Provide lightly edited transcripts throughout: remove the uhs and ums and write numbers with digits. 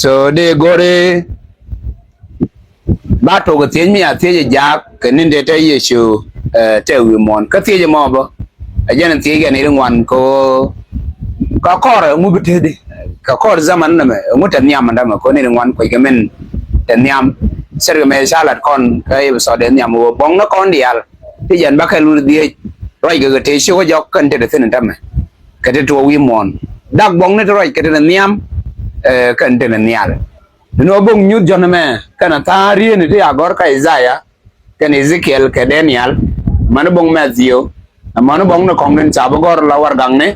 so de gore ba to ga tin mi a ti ja ke nin de te yesu te wi mon ka ti mo bo a jan ti ga ni ngwan ko ka kor mu bite de ka kor zaman na me mu tan nyam da ma ko ni ngwan ko ga men tan nyam ser ga me salat kon ka e so de nyam wo bong na kon dial ti jan ba ka lu di roi ga te sho jo kan te de tin ta me ka te to wi mon dak bong ne roi ka te nyam kan te nyal no bong nyut jona me kana tari ni ti agor ka Isaiah kan Ezekiel ka Daniel man bong Matthew man bong no kong den chab gor la war gang ne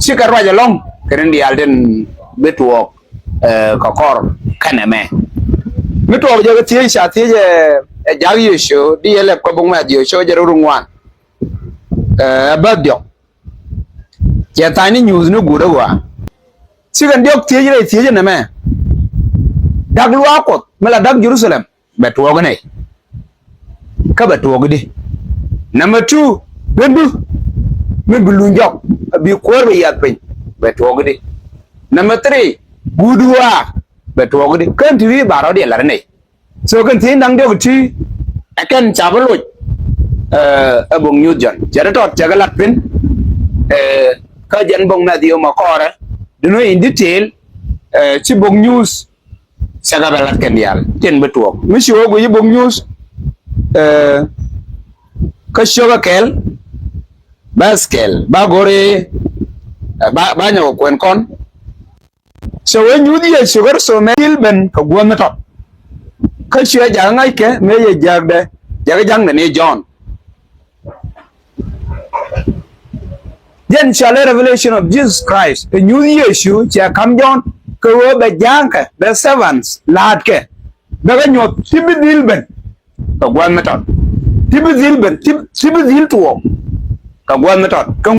sikar wa jalong keren dial den betuok ka kor kana me betuok jo ti sha ti je jag yesho di ele ko bong Matthew sho je rungwan badio ya tani news no gudo wa sikan diok ti je na me dag lua kot mela dag Jerusalem betuok ne ka betuok di number 2 bendu men bulunjok bi ko be yat pe betuok di number 3 gudua betuok di kan ti baro di lar ne so kan ti nang de ti akan chabalo abong nyut jan jara tot jagalat pin ka jan bong na dio ma kore dino in detail ci bong news saga balat kan dial ten betuok misio go bong news ka shoga kel baskel ba gore ba nyaw kwen kon so when you die sugar so mel ben ka gwan to ka shia ja ngai ke me ye jagde jaga jang ne John then shall revelation of Jesus Christ a new issue cha kam John ko be jang ka the servants lad ke daga nyot tibidil ben ka gwan to tibidil ben tibidil to ka gwan to